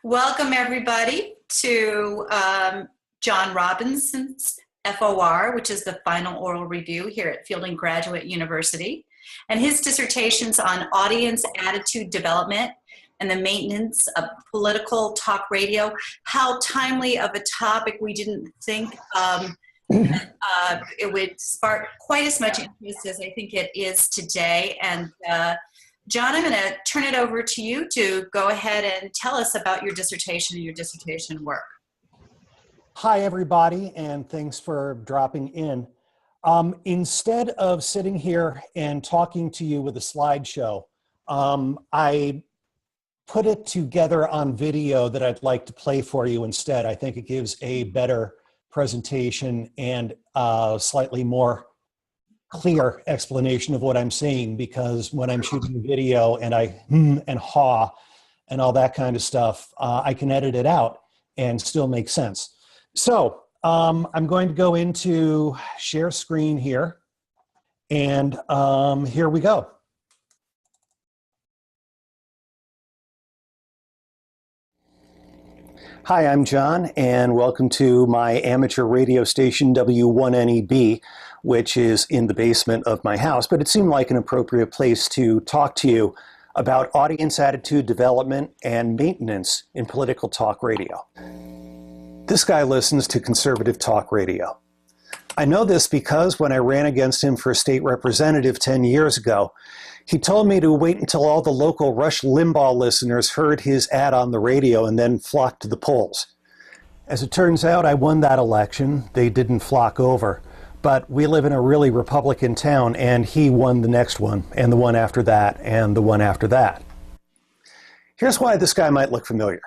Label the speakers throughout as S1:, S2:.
S1: Welcome, everybody, to John Robinson's FOR, which is the final oral review here at Fielding Graduate University, and his dissertations on audience attitude development and the maintenance of political talk radio. How timely of a topic. We didn't think it would spark quite as much interest as I think it is today. And John, I'm going to turn it over to you to go ahead and tell us about your dissertation and your dissertation work.
S2: Hi, everybody, and thanks for dropping in. Instead of sitting here and talking to you with a slideshow, I put it together on video that I'd like to play for you instead. I think it gives a better presentation and slightly more clear explanation of what I'm saying, because when I'm shooting video and I and haw and all that kind of stuff, I can edit it out and still make sense. So I'm going to go into share screen here, and here we go. Hi, I'm John, and welcome to my amateur radio station W1NEB, which is in the basement of my house, but it seemed like an appropriate place to talk to you about audience attitude development and maintenance in political talk radio. This guy listens to conservative talk radio. I know this because when I ran against him for state representative 10 years ago, he told me to wait until all the local Rush Limbaugh listeners heard his ad on the radio and then flocked to the polls. As it turns out, I won that election. They didn't flock over. But we live in a really Republican town, and he won the next one, and the one after that, and the one after that. Here's why this guy might look familiar.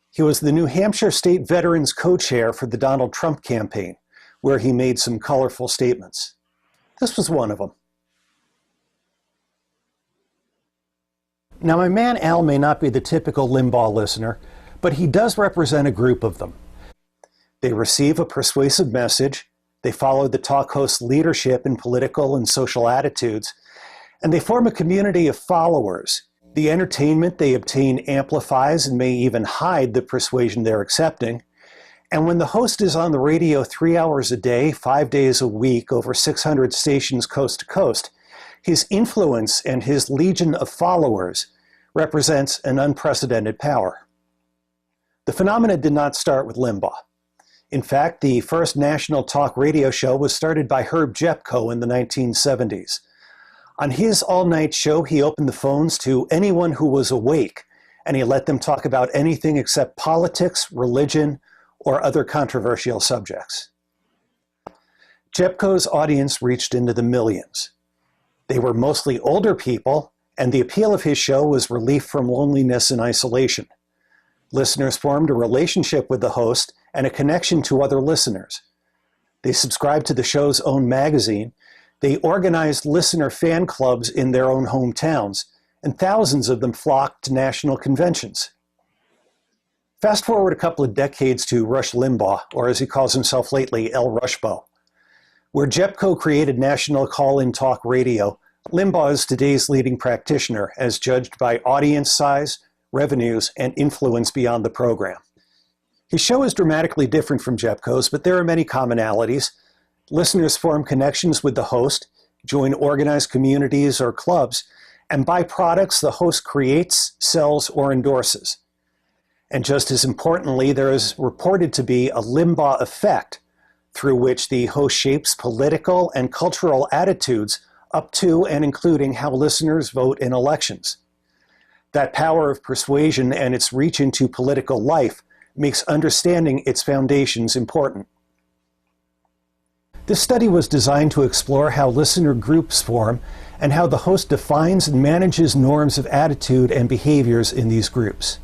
S2: He was the New Hampshire State Veterans Co-Chair for the Donald Trump campaign, where he made some colorful statements. This was one of them. Now, my man Al may not be the typical Limbaugh listener, but he does represent a group of them. They receive a persuasive message, they follow the talk host's leadership in political and social attitudes, and they form a community of followers. The entertainment they obtain amplifies and may even hide the persuasion they're accepting. And when the host is on the radio 3 hours a day, 5 days a week, over 600 stations coast to coast, his influence and his legion of followers represents an unprecedented power. The phenomena did not start with Limbaugh. In fact, the first national talk radio show was started by Herb Jepko in the 1970s. On his all-night show, he opened the phones to anyone who was awake, and he let them talk about anything except politics, religion, or other controversial subjects. Jepko's audience reached into the millions. They were mostly older people, and the appeal of his show was relief from loneliness and isolation. Listeners formed a relationship with the host and a connection to other listeners. They subscribed to the show's own magazine. They organized listener fan clubs in their own hometowns, and thousands of them flocked to national conventions. Fast forward a couple of decades to Rush Limbaugh, or as he calls himself lately, El Rushbo. Where Jepko created national call-in talk radio, Limbaugh is today's leading practitioner, as judged by audience size, revenues, and influence beyond the program. His show is dramatically different from Jepko's, but there are many commonalities. Listeners form connections with the host, join organized communities or clubs, and buy products the host creates, sells, or endorses. And just as importantly, there is reported to be a Limbaugh effect, through which the host shapes political and cultural attitudes up to and including how listeners vote in elections. That power of persuasion and its reach into political life makes understanding its foundations important. This study was designed to explore how listener groups form and how the host defines and manages norms of attitude and behaviors in these groups.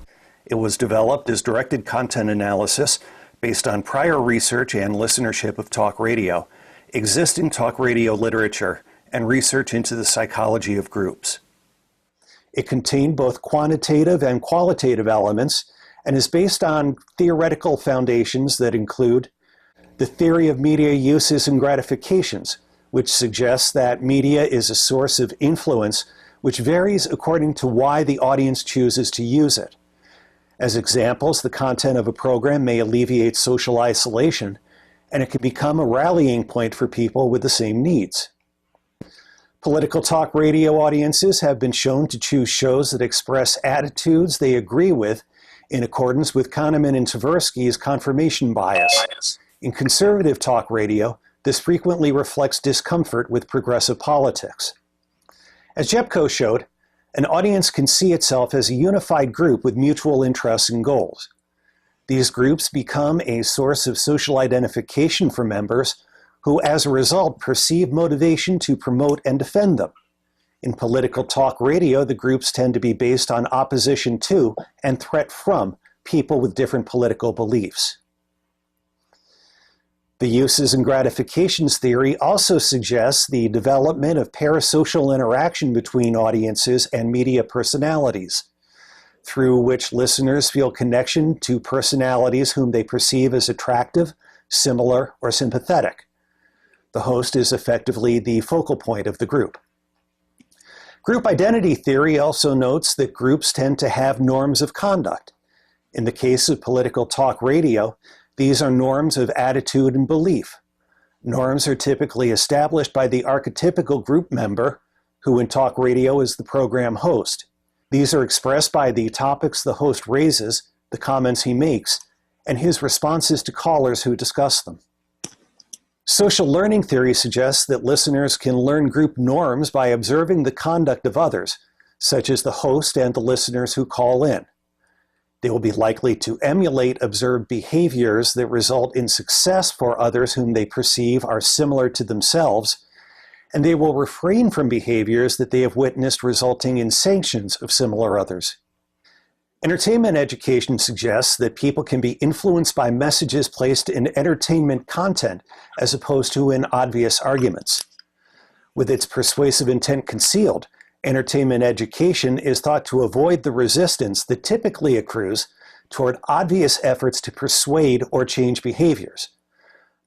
S2: It was developed as directed content analysis based on prior research and listenership of talk radio, existing talk radio literature, and research into the psychology of groups. It contained both quantitative and qualitative elements and is based on theoretical foundations that include the theory of media uses and gratifications, which suggests that media is a source of influence which varies according to why the audience chooses to use it. As examples, the content of a program may alleviate social isolation, and it can become a rallying point for people with the same needs. Political talk radio audiences have been shown to choose shows that express attitudes they agree with in accordance with Kahneman and Tversky's confirmation bias. In conservative talk radio, this frequently reflects discomfort with progressive politics. As Jepko showed, an audience can see itself as a unified group with mutual interests and goals. These groups become a source of social identification for members who, as a result, perceive motivation to promote and defend them. In political talk radio, the groups tend to be based on opposition to and threat from people with different political beliefs. The uses and gratifications theory also suggests the development of parasocial interaction between audiences and media personalities, through which listeners feel connection to personalities whom they perceive as attractive, similar, or sympathetic. The host is effectively the focal point of the group. Group identity theory also notes that groups tend to have norms of conduct. In the case of political talk radio, these are norms of attitude and belief. Norms are typically established by the archetypical group member, who in talk radio is the program host. These are expressed by the topics the host raises, the comments he makes, and his responses to callers who discuss them. Social learning theory suggests that listeners can learn group norms by observing the conduct of others, such as the host and the listeners who call in. They will be likely to emulate observed behaviors that result in success for others whom they perceive are similar to themselves, and they will refrain from behaviors that they have witnessed resulting in sanctions of similar others. Entertainment education suggests that people can be influenced by messages placed in entertainment content as opposed to in obvious arguments. With its persuasive intent concealed, entertainment education is thought to avoid the resistance that typically accrues toward obvious efforts to persuade or change behaviors.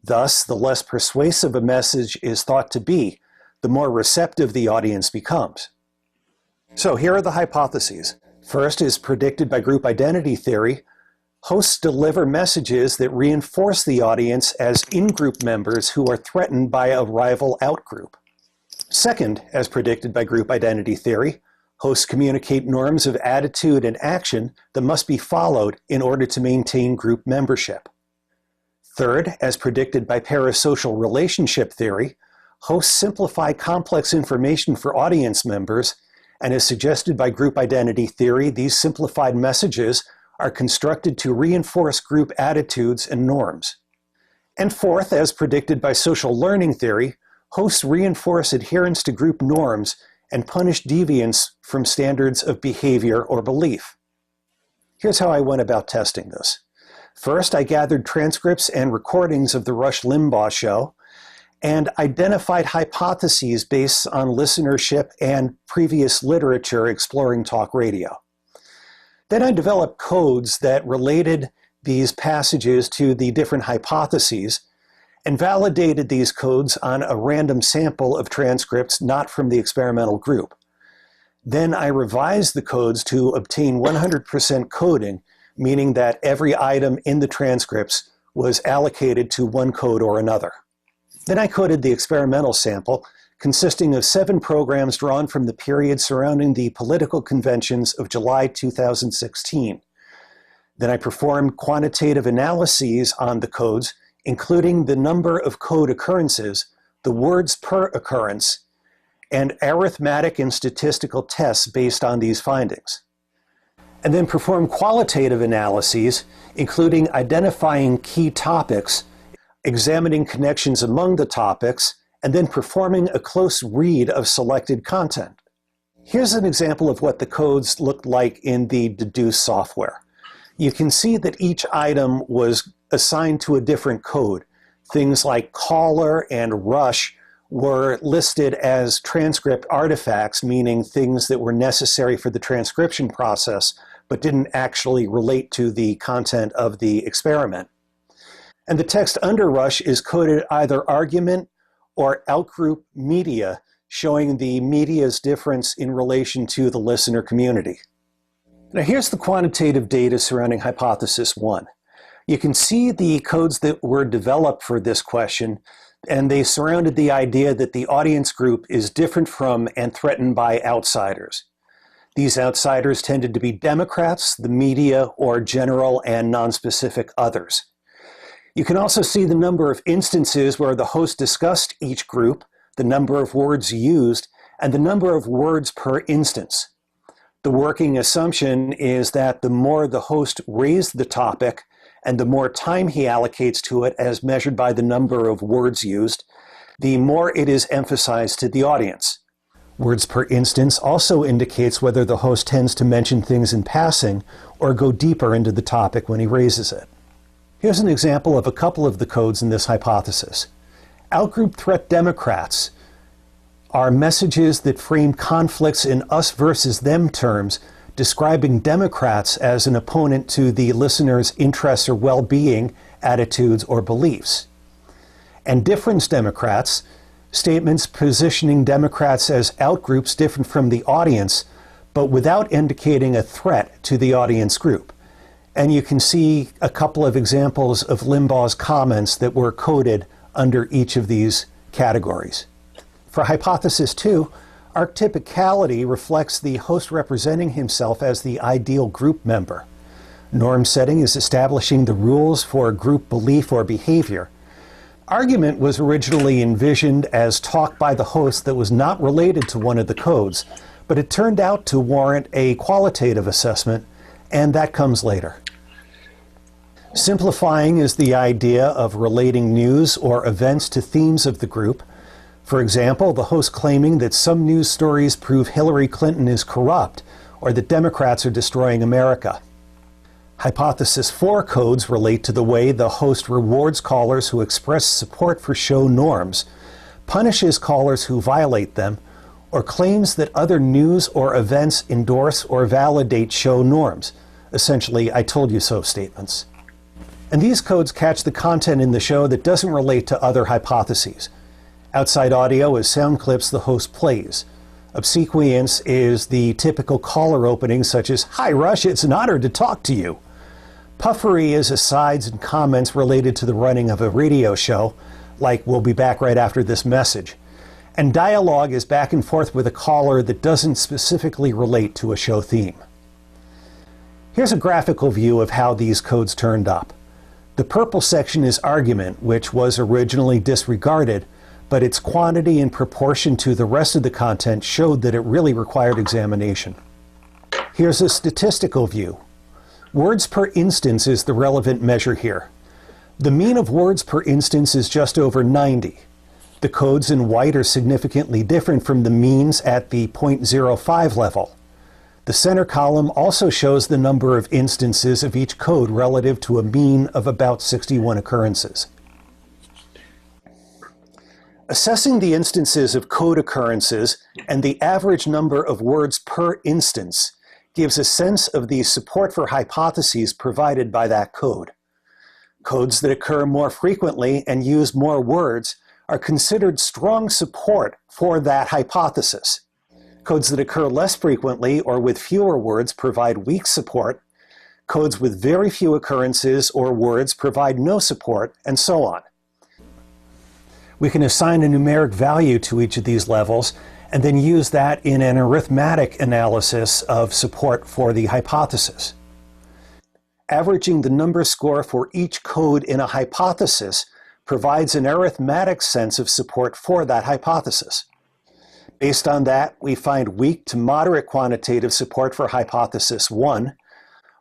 S2: Thus, the less persuasive a message is thought to be, the more receptive the audience becomes. So here are the hypotheses. First, as predicted by group identity theory, hosts deliver messages that reinforce the audience as in-group members who are threatened by a rival out-group. Second, as predicted by group identity theory, hosts communicate norms of attitude and action that must be followed in order to maintain group membership. Third, as predicted by parasocial relationship theory, hosts simplify complex information for audience members, and as suggested by group identity theory, these simplified messages are constructed to reinforce group attitudes and norms. And fourth, as predicted by social learning theory, hosts reinforce adherence to group norms and punish deviance from standards of behavior or belief. Here's how I went about testing this. First, I gathered transcripts and recordings of the Rush Limbaugh show and identified hypotheses based on listenership and previous literature exploring talk radio. Then I developed codes that related these passages to the different hypotheses and validated these codes on a random sample of transcripts not from the experimental group. Then I revised the codes to obtain 100% coding, meaning that every item in the transcripts was allocated to one code or another. Then I coded the experimental sample, consisting of 7 programs drawn from the period surrounding the political conventions of July 2016. Then I performed quantitative analyses on the codes, including the number of code occurrences, the words per occurrence, and arithmetic and statistical tests based on these findings. And then performed qualitative analyses, including identifying key topics, examining connections among the topics, and then performing a close read of selected content. Here's an example of what the codes looked like in the Deduce software. You can see that each item was assigned to a different code. Things like caller and rush were listed as transcript artifacts, meaning things that were necessary for the transcription process, but didn't actually relate to the content of the experiment. And the text under rush is coded either argument or outgroup media, showing the media's difference in relation to the listener community. Now here's the quantitative data surrounding hypothesis 1. You can see the codes that were developed for this question, and they surrounded the idea that the audience group is different from and threatened by outsiders. These outsiders tended to be Democrats, the media, or general and nonspecific others. You can also see the number of instances where the host discussed each group, the number of words used, and the number of words per instance. The working assumption is that the more the host raised the topic and the more time he allocates to it as measured by the number of words used, the more it is emphasized to the audience. Words per instance also indicates whether the host tends to mention things in passing or go deeper into the topic when he raises it. Here's an example of a couple of the codes in this hypothesis. Outgroup threat Democrats are messages that frame conflicts in us versus them terms, describing Democrats as an opponent to the listener's interests or well-being, attitudes, or beliefs. And difference Democrats, statements positioning Democrats as outgroups different from the audience, but without indicating a threat to the audience group. And you can see a couple of examples of Limbaugh's comments that were coded under each of these categories. For hypothesis 2, archetypicality reflects the host representing himself as the ideal group member. Norm setting is establishing the rules for a group belief or behavior. Argument was originally envisioned as talk by the host that was not related to one of the codes, but it turned out to warrant a qualitative assessment, and that comes later. Simplifying is the idea of relating news or events to themes of the group. For example, the host claiming that some news stories prove Hillary Clinton is corrupt or that Democrats are destroying America. Hypothesis 4 codes relate to the way the host rewards callers who express support for show norms, punishes callers who violate them, or claims that other news or events endorse or validate show norms, essentially I told you so statements. And these codes catch the content in the show that doesn't relate to other hypotheses. Outside audio is sound clips the host plays. Obsequience is the typical caller opening such as, "Hi Rush, it's an honor to talk to you." Puffery is asides and comments related to the running of a radio show, like "We'll be back right after this message." And dialogue is back and forth with a caller that doesn't specifically relate to a show theme. Here's a graphical view of how these codes turned up. The purple section is argument, which was originally disregarded, but its quantity in proportion to the rest of the content showed that it really required examination. Here's a statistical view. Words per instance is the relevant measure here. The mean of words per instance is just over 90. The codes in white are significantly different from the means at the 0.05 level. The center column also shows the number of instances of each code relative to a mean of about 61 occurrences. Assessing the instances of code occurrences and the average number of words per instance gives a sense of the support for hypotheses provided by that code. Codes that occur more frequently and use more words are considered strong support for that hypothesis. Codes that occur less frequently or with fewer words provide weak support. Codes with very few occurrences or words provide no support, and so on. We can assign a numeric value to each of these levels and then use that in an arithmetic analysis of support for the hypothesis. Averaging the number score for each code in a hypothesis provides an arithmetic sense of support for that hypothesis. Based on that, we find weak to moderate quantitative support for hypothesis 1,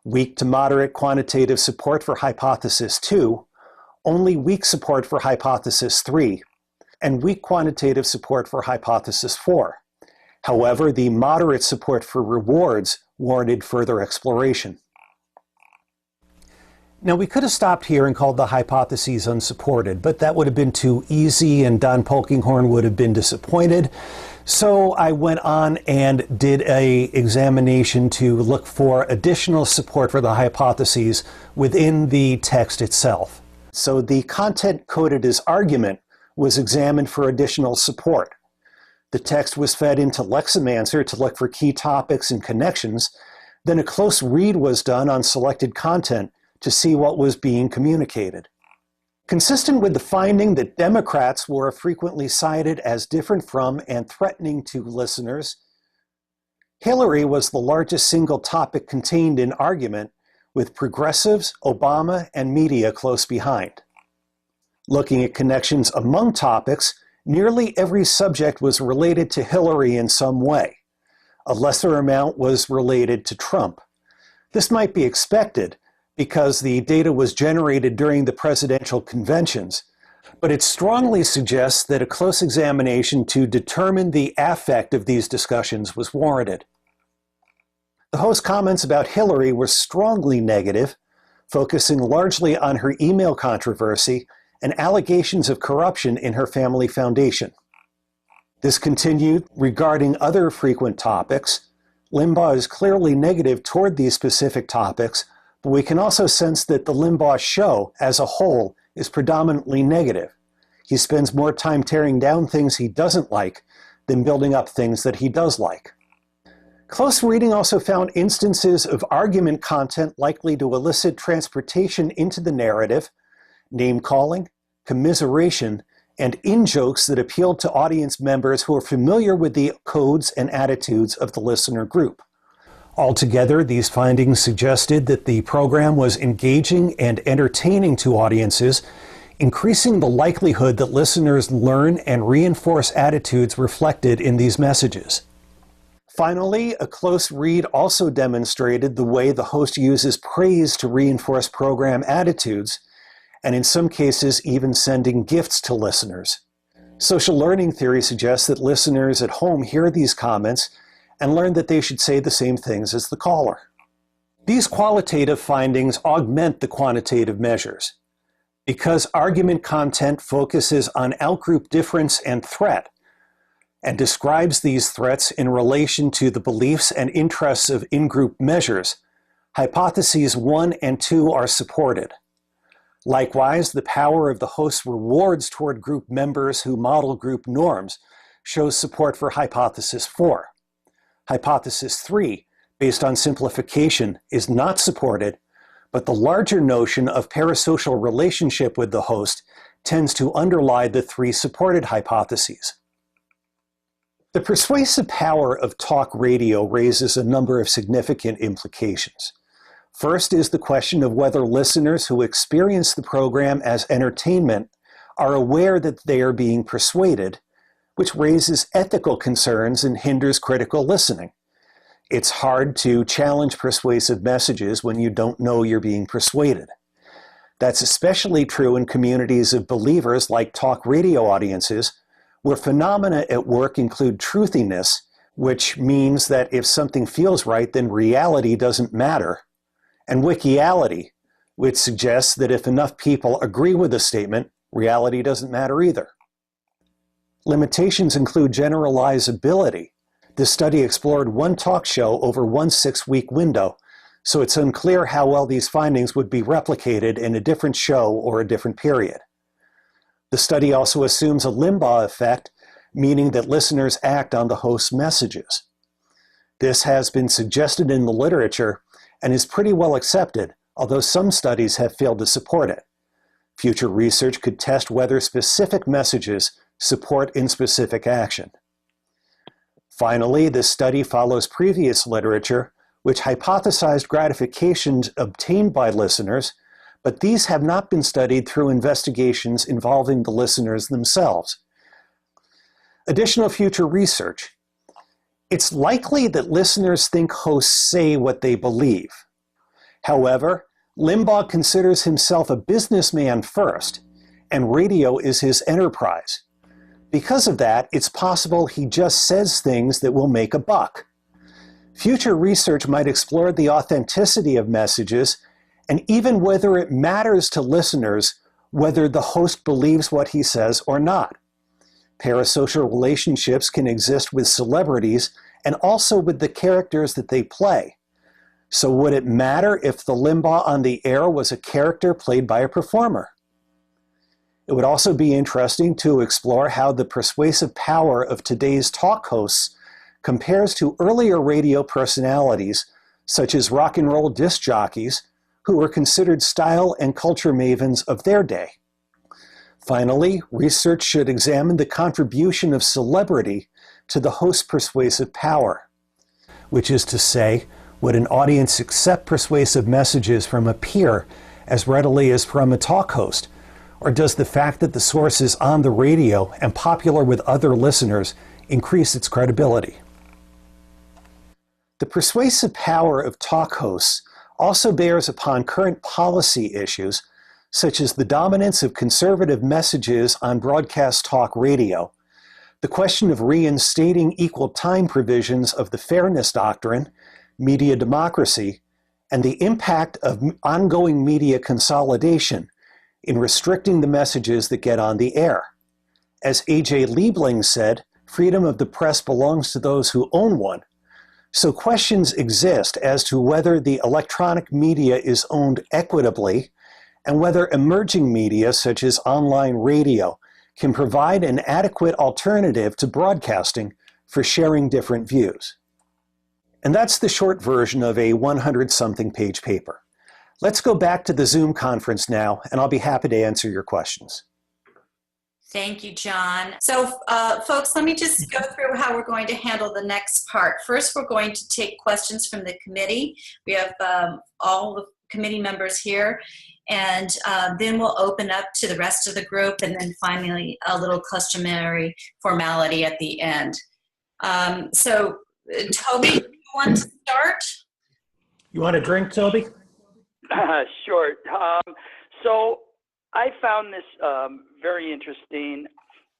S2: weak to moderate quantitative support for hypothesis 2, only weak support for hypothesis 3, and weak quantitative support for hypothesis 4. However, the moderate support for rewards warranted further exploration. Now, we could have stopped here and called the hypotheses unsupported, but that would have been too easy and Don Polkinghorne would have been disappointed. So I went on and did an examination to look for additional support for the hypotheses within the text itself. So the content coded as argument was examined for additional support. The text was fed into Lexomancer to look for key topics and connections. Then a close read was done on selected content to see what was being communicated. Consistent with the finding that Democrats were frequently cited as different from and threatening to listeners, Hillary was the largest single topic contained in argument, with progressives, Obama, and media close behind. Looking at connections among topics, nearly every subject was related to Hillary in some way. A lesser amount was related to Trump. This might be expected because the data was generated during the presidential conventions, but it strongly suggests that a close examination to determine the affect of these discussions was warranted. The host's comments about Hillary were strongly negative, focusing largely on her email controversy and allegations of corruption in her family foundation. This continued regarding other frequent topics. Limbaugh is clearly negative toward these specific topics, but we can also sense that the Limbaugh show as a whole is predominantly negative. He spends more time tearing down things he doesn't like than building up things that he does like. Close reading also found instances of argument content likely to elicit transportation into the narrative, name-calling, commiseration, and in-jokes that appealed to audience members who are familiar with the codes and attitudes of the listener group. Altogether, these findings suggested that the program was engaging and entertaining to audiences, increasing the likelihood that listeners learn and reinforce attitudes reflected in these messages. Finally, a close read also demonstrated the way the host uses praise to reinforce program attitudes, and in some cases even sending gifts to listeners. Social learning theory suggests that listeners at home hear these comments and learn that they should say the same things as the caller. These qualitative findings augment the quantitative measures. Because argument content focuses on outgroup difference and threat, and describes these threats in relation to the beliefs and interests of in-group measures, hypotheses 1 and 2 are supported. Likewise, the power of the host's rewards toward group members who model group norms shows support for hypothesis 4. Hypothesis 3, based on simplification, is not supported, but the larger notion of parasocial relationship with the host tends to underlie the 3 supported hypotheses. The persuasive power of talk radio raises a number of significant implications. First is the question of whether listeners who experience the program as entertainment are aware that they are being persuaded, which raises ethical concerns and hinders critical listening. It's hard to challenge persuasive messages when you don't know you're being persuaded. That's especially true in communities of believers like talk radio audiences, where phenomena at work include truthiness, which means that if something feels right, then reality doesn't matter, and wikiality, which suggests that if enough people agree with a statement, reality doesn't matter either. Limitations include generalizability. This study explored one talk show over one 6-week window, so it's unclear how well these findings would be replicated in a different show or a different period. The study also assumes a Limbaugh effect, meaning that listeners act on the host's messages. This has been suggested in the literature and is pretty well accepted, although some studies have failed to support it. Future research could test whether specific messages support in specific action. Finally, this study follows previous literature which hypothesized gratifications obtained by listeners, but these have not been studied through investigations involving the listeners themselves. Additional future research. It's likely that listeners think hosts say what they believe. However, Limbaugh considers himself a businessman first, and radio is his enterprise. Because of that, it's possible he just says things that will make a buck. Future research might explore the authenticity of messages and even whether it matters to listeners whether the host believes what he says or not. Parasocial relationships can exist with celebrities and also with the characters that they play. So would it matter if the Limbaugh on the air was a character played by a performer? It would also be interesting to explore how the persuasive power of today's talk hosts compares to earlier radio personalities such as rock and roll disc jockeys, who were considered style and culture mavens of their day. Finally, research should examine the contribution of celebrity to the host's persuasive power, which is to say, would an audience accept persuasive messages from a peer as readily as from a talk host? Or does the fact that the source is on the radio and popular with other listeners increase its credibility? The persuasive power of talk hosts also bears upon current policy issues, such as the dominance of conservative messages on broadcast talk radio, the question of reinstating equal time provisions of the Fairness Doctrine, media democracy, and the impact of ongoing media consolidation in restricting the messages that get on the air. As A.J. Liebling said, freedom of the press belongs to those who own one. So questions exist as to whether the electronic media is owned equitably and whether emerging media, such as online radio, can provide an adequate alternative to broadcasting for sharing different views. And that's the short version of a 100-something page paper. Let's go back to the Zoom conference now, and I'll be happy to answer your questions.
S1: Thank you, John. So, folks, let me just go through how we're going to handle the next part. First, we're going to take questions from the committee. We have all the committee members here, and then we'll open up to the rest of the group, and then finally a little customary formality at the end. So, Toby, you want to start?
S2: You want a drink, Toby?
S3: Sure. So I found this very interesting,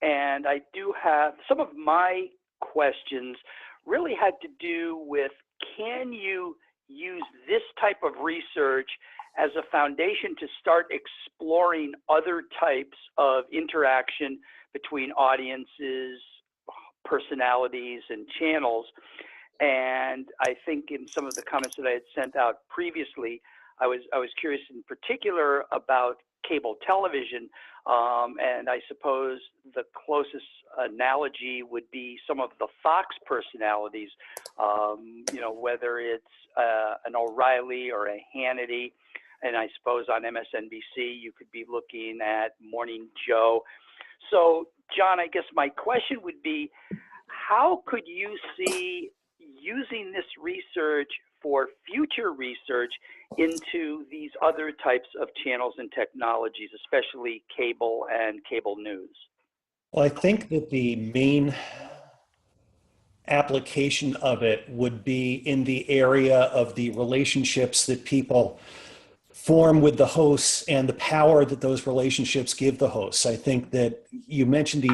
S3: and I do have some of my questions really had to do with, can you use this type of research as a foundation to start exploring other types of interaction between audiences, personalities, and channels? And I think in some of the comments that I had sent out previously, I was curious in particular about cable television, and I suppose the closest analogy would be some of the Fox personalities, you know, whether it's an O'Reilly or a Hannity, and I suppose on MSNBC you could be looking at Morning Joe. So, John, I guess my question would be, how could you see using this research for future research into these other types of channels and technologies, especially cable and cable news?
S2: Well, I think that the main application of it would be in the area of the relationships that people form with the hosts and the power that those relationships give the hosts. I think that you mentioned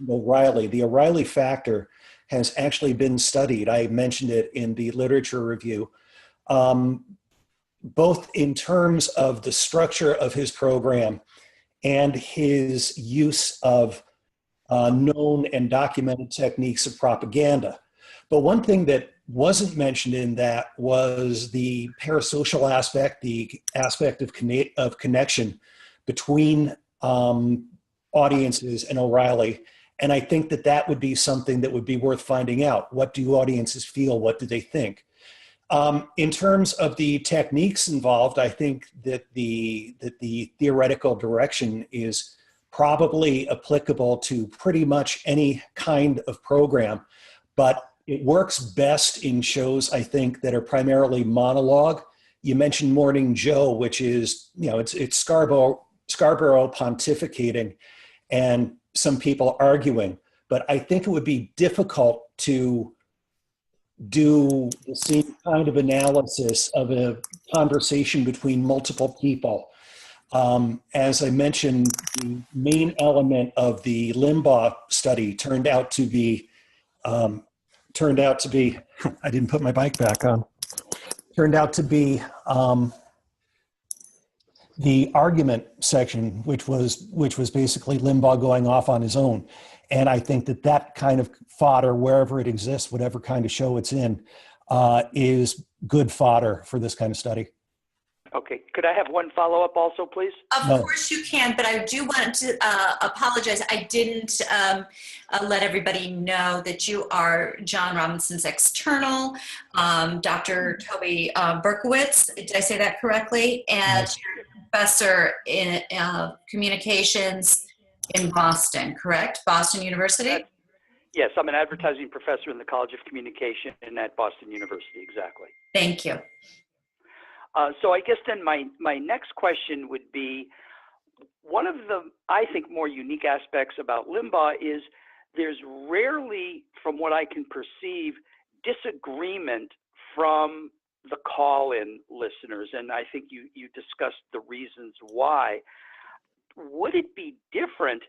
S2: O'Reilly. The O'Reilly factor has actually been studied. I mentioned it in the literature review, both in terms of the structure of his program and his use of known and documented techniques of propaganda. But one thing that wasn't mentioned in that was the parasocial aspect, the aspect of connection between audiences and O'Reilly. And I think that that would be something that would be worth finding out. What do audiences feel? What do they think? In terms of the techniques involved, I think that the theoretical direction is probably applicable to pretty much any kind of program, but it works best in shows, I think, that are primarily monologue. You mentioned Morning Joe, which is, you know, it's Scarborough pontificating and some people arguing, but I think it would be difficult to do the same kind of analysis of a conversation between multiple people. As I mentioned, the main element of the Limbaugh study turned out to be, I didn't put my bike back on, turned out to be the argument section, which was basically Limbaugh going off on his own. And I think that that kind of fodder, wherever it exists, whatever kind of show it's in, is good fodder for this kind of study.
S3: Okay. Could I have one follow-up also, please?
S1: Of
S2: No.
S1: course you can, but I do want to apologize. I didn't let everybody know that you are John Robinson's external, Dr. Toby Berkowitz. Did I say that correctly? And
S2: Yes.
S1: you're a professor in communications in Boston, correct? Boston University?
S3: Yes, I'm an advertising professor in the College of Communication at Boston University, exactly.
S1: Thank you.
S3: So I guess then my next question would be, one of the, I think, more unique aspects about Limbaugh is there's rarely, from what I can perceive, disagreement from the call-in listeners, and I think you discussed the reasons why. Would it be different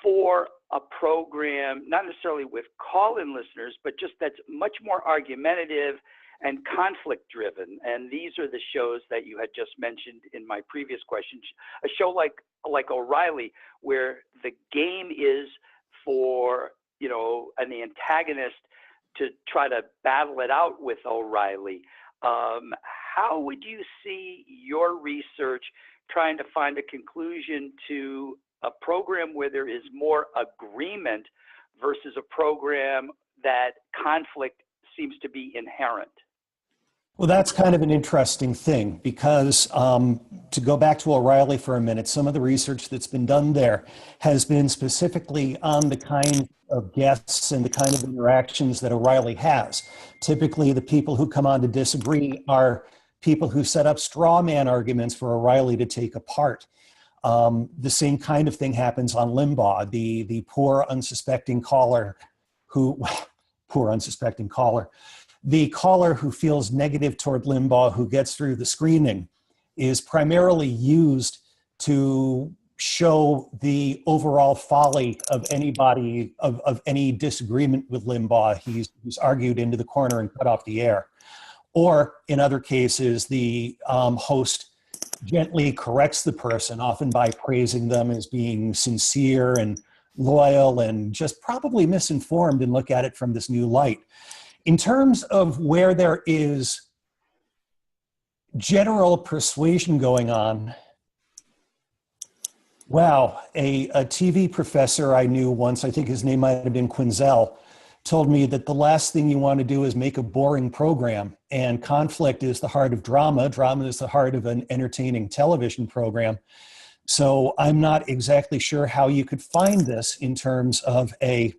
S3: for a program, not necessarily with call-in listeners, but just that's much more argumentative and conflict-driven? And these are the shows that you had just mentioned in my previous question. A show like O'Reilly, where the game is for, you know, an antagonist to try to battle it out with O'Reilly. How would you see your research trying to find a conclusion to a program where there is more agreement versus a program that conflict seems to be inherent?
S2: Well, that's kind of an interesting thing because to go back to O'Reilly for a minute, some of the research that's been done there has been specifically on the kind of guests and the kind of interactions that O'Reilly has. Typically, the people who come on to disagree are people who set up straw man arguments for O'Reilly to take apart. The same kind of thing happens on Limbaugh. The poor unsuspecting caller the caller who feels negative toward Limbaugh, who gets through the screening, is primarily used to show the overall folly of anybody, of any disagreement with Limbaugh. He's argued into the corner and cut off the air. Or in other cases, the host gently corrects the person, often by praising them as being sincere and loyal and just probably misinformed, and look at it from this new light. In terms of where there is general persuasion going on, wow, a TV professor I knew once, I think his name might have been Quinzel, told me that the last thing you want to do is make a boring program, and conflict is the heart of drama. Drama is the heart of an entertaining television program. So I'm not exactly sure how you could find this in terms of a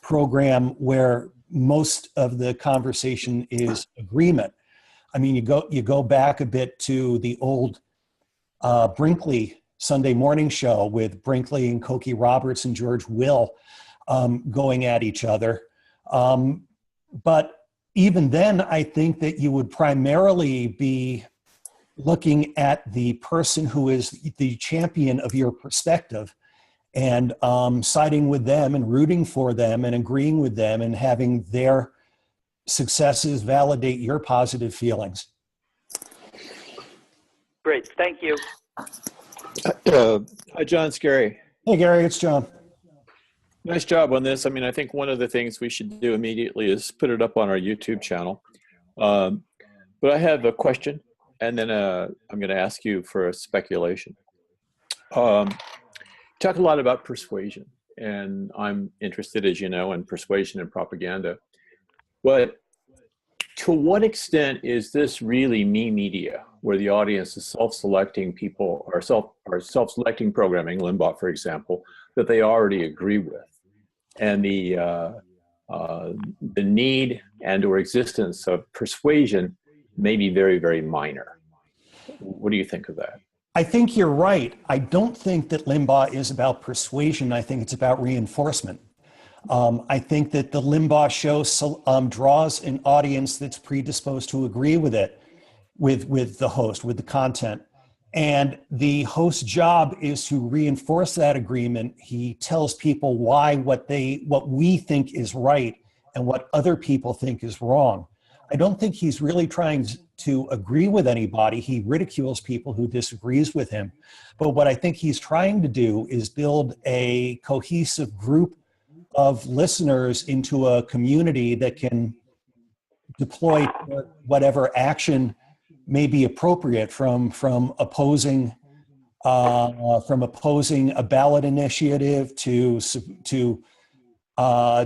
S2: program where most of the conversation is agreement. I mean, you go back a bit to the old Brinkley Sunday morning show with Brinkley and Cokie Roberts and George Will going at each other. But even then, I think that you would primarily be looking at the person who is the champion of your perspective and siding with them and rooting for them and agreeing with them and having their successes validate your positive feelings.
S3: Great, thank you.
S4: Hi, John Scary.
S2: Hey, Gary, it's John.
S4: Nice job on this. I mean, I think one of the things we should do immediately is put it up on our YouTube channel. But I have a question, and then I'm going to ask you for a speculation. Talk a lot about persuasion, and I'm interested, as you know, in persuasion and propaganda. But to what extent is this really me media, where the audience is self-selecting people or self-selecting programming, Limbaugh, for example, that they already agree with, and the need and or existence of persuasion may be very, very minor? What do you think of that?
S2: I think you're right. I don't think that Limbaugh is about persuasion. I think it's about reinforcement. I think that the Limbaugh show draws an audience that's predisposed to agree with it, with the host, with the content. And the host's job is to reinforce that agreement. He tells people why what we think is right and what other people think is wrong. I don't think he's really trying to agree with anybody. He ridicules people who disagrees with him. But what I think he's trying to do is build a cohesive group of listeners into a community that can deploy whatever action may be appropriate, from opposing a ballot initiative to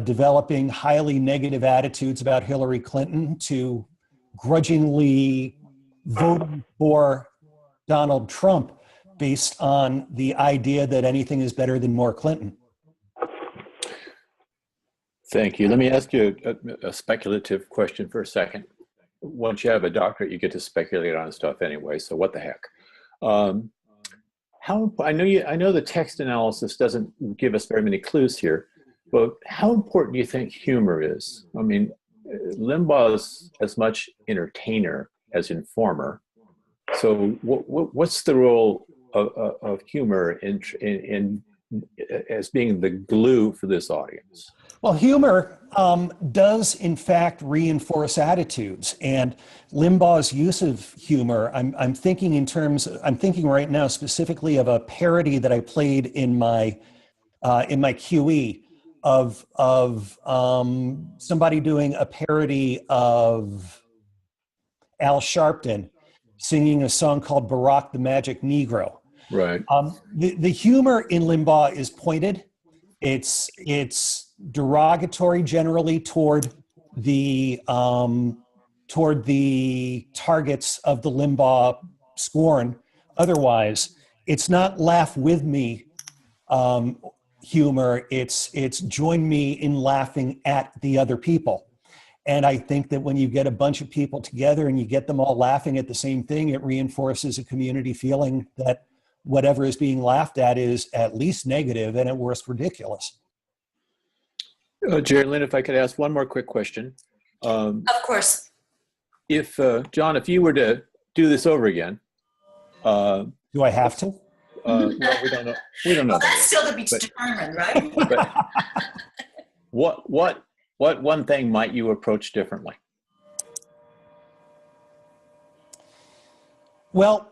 S2: developing highly negative attitudes about Hillary Clinton to grudgingly voting for Donald Trump based on the idea that anything is better than more Clinton.
S4: Thank you. Let me ask you a speculative question for a second. Once you have a doctorate, you get to speculate on stuff anyway, so what the heck? I know the text analysis doesn't give us very many clues here, but how important do you think humor is? I mean, Limbaugh is as much entertainer as informer. So what's the role of humor in as being the glue for this audience?
S2: Well, humor does in fact reinforce attitudes, and Limbaugh's use of humor. I'm thinking right now specifically of a parody that I played in my QE of somebody doing a parody of Al Sharpton singing a song called Barack the Magic Negro.
S4: Right.
S2: The humor in Limbaugh is pointed. It's derogatory generally toward the targets of the Limbaugh scorn. Otherwise, it's not laugh with me humor. It's join me in laughing at the other people. And I think that when you get a bunch of people together and you get them all laughing at the same thing, it reinforces a community feeling that whatever is being laughed at is at least negative and at worst ridiculous.
S4: Jerry Lynn, if I could ask one more quick question.
S1: Of course.
S4: If John, if you were to do this over again,
S2: do I have to?
S4: Well, we don't know. We don't know.
S1: Well, that's still to be determined, right?
S4: But what one thing might you approach differently?
S2: Well,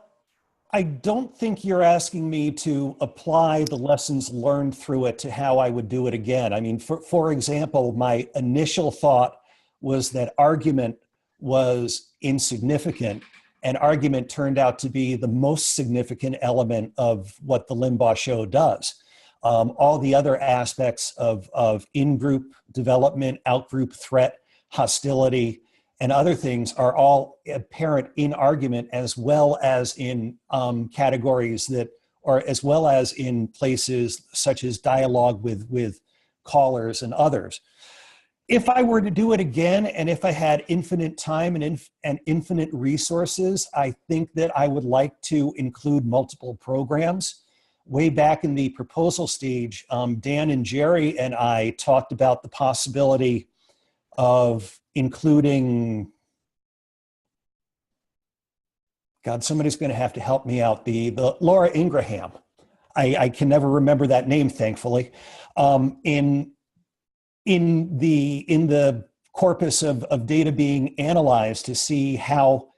S2: I don't think you're asking me to apply the lessons learned through it to how I would do it again. I mean, for example, my initial thought was that argument was insignificant, and argument turned out to be the most significant element of what the Limbaugh Show does. All the other aspects of in-group development, out-group threat, hostility, and other things are all apparent in argument, as well as in categories that, or as well as in places such as dialogue with callers and others. If I were to do it again, and if I had infinite time and infinite resources, I think that I would like to include multiple programs. Way back in the proposal stage, Dan and Jerry and I talked about the possibility of including, God, somebody's going to have to help me out, the Laura Ingraham. I can never remember that name, thankfully. In the corpus of data being analyzed to see how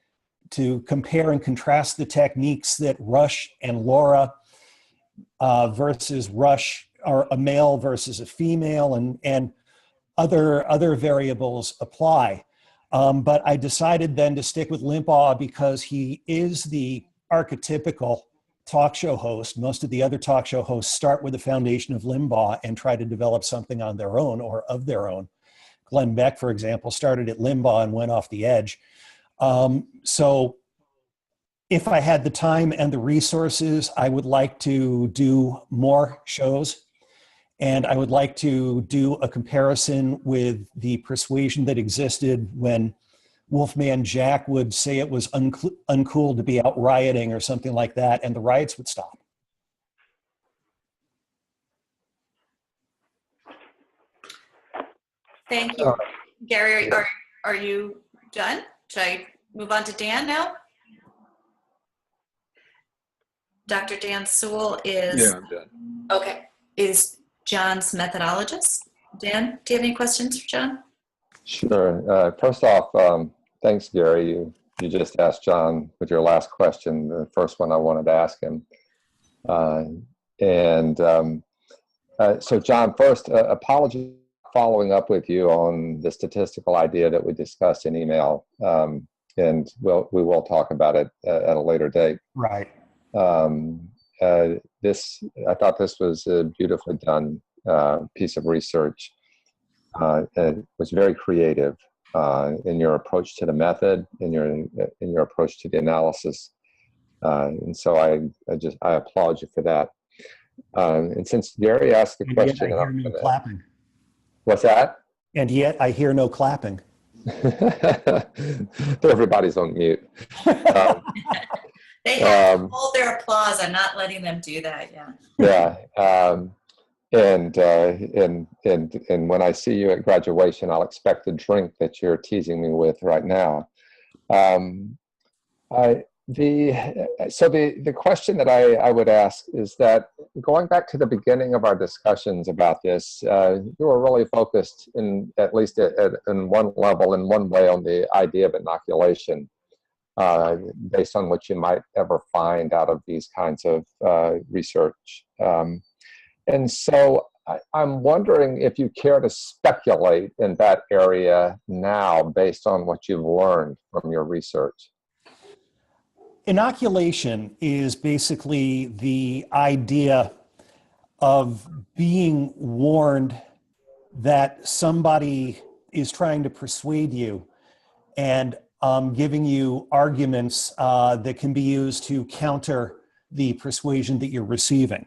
S2: to compare and contrast the techniques that Rush and Laura versus Rush, or a male versus a female, and other variables apply. But I decided then to stick with Limbaugh because he is the archetypical talk show host. Most of the other talk show hosts start with the foundation of Limbaugh and try to develop something on their own or of their own. Glenn Beck, for example, started at Limbaugh and went off the edge. So if I had the time and the resources, I would like to do more shows. And I would like to do a comparison with the persuasion that existed when Wolfman Jack would say it was uncool to be out rioting or something like that, and the riots would stop.
S1: Thank you. Gary, are you done? Should I move on to Dan now? Dr. Dan Sewell is...
S4: Yeah, I'm done.
S1: Okay. Is John's methodologist. Dan, do you have any questions for John?
S5: Sure. First off, thanks, Gary. You just asked John with your last question, the first one I wanted to ask him. So John, first, apology following up with you on the statistical idea that we discussed in email. and we will talk about it at a later date.
S2: Right.
S5: I thought this was a beautifully done piece of research. It was very creative in your approach to the method, in your approach to the analysis, and so I applaud you for that. And since Gary asked the question,
S2: I hear no clapping.
S5: What's that?
S2: And yet I hear no clapping.
S5: Everybody's on mute.
S1: They have to hold their applause. I'm not letting them do that. Yeah.
S5: Yeah. And when I see you at graduation, I'll expect the drink that you're teasing me with right now. The question that I would ask is that, going back to the beginning of our discussions about this, you were really focused at least in one level, in one way, on the idea of inoculation, based on what you might ever find out of these kinds of research. And so I'm wondering if you care to speculate in that area now, based on what you've learned from your research.
S2: Inoculation is basically the idea of being warned that somebody is trying to persuade you and giving you arguments that can be used to counter the persuasion that you're receiving.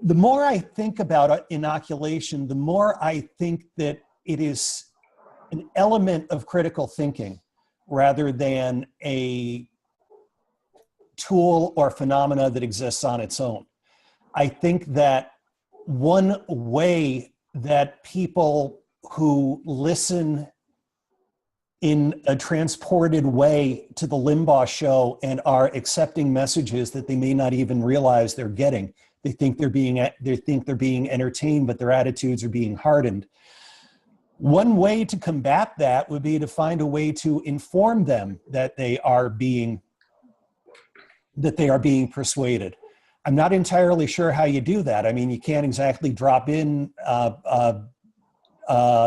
S2: The more I think about inoculation, the more I think that it is an element of critical thinking rather than a tool or phenomena that exists on its own. I think that one way that people who listen in a transported way to the Limbaugh show and are accepting messages that they may not even realize they're getting, they think they're being entertained, but their attitudes are being hardened. One way to combat that would be to find a way to inform them that they are being persuaded. I'm not entirely sure how you do that. I mean, you can't exactly drop in a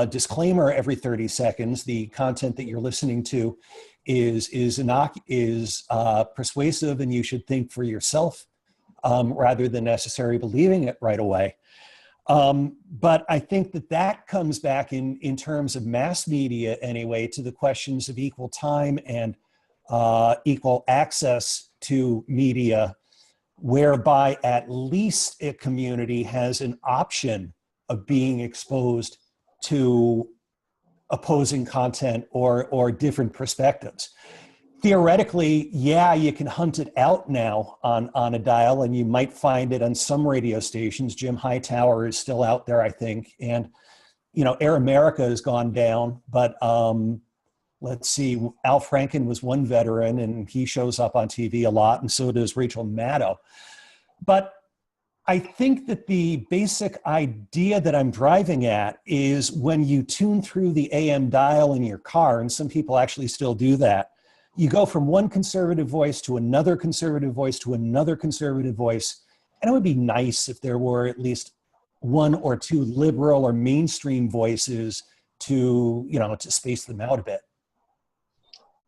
S2: disclaimer every 30 seconds. The content that you're listening to is persuasive, and you should think for yourself rather than necessarily believing it right away. But I think that comes back in terms of mass media anyway to the questions of equal time and equal access to media, whereby at least a community has an option of being exposed to opposing content or different perspectives. Theoretically, yeah, you can hunt it out now on a dial, and you might find it on some radio stations. Jim Hightower is still out there, I think. And, Air America has gone down, but let's see, Al Franken was one veteran, and he shows up on TV a lot, and so does Rachel Maddow. But I think that the basic idea that I'm driving at is when you tune through the AM dial in your car, and some people actually still do that, you go from one conservative voice to another conservative voice to another conservative voice. And it would be nice if there were at least one or two liberal or mainstream voices to space them out a bit.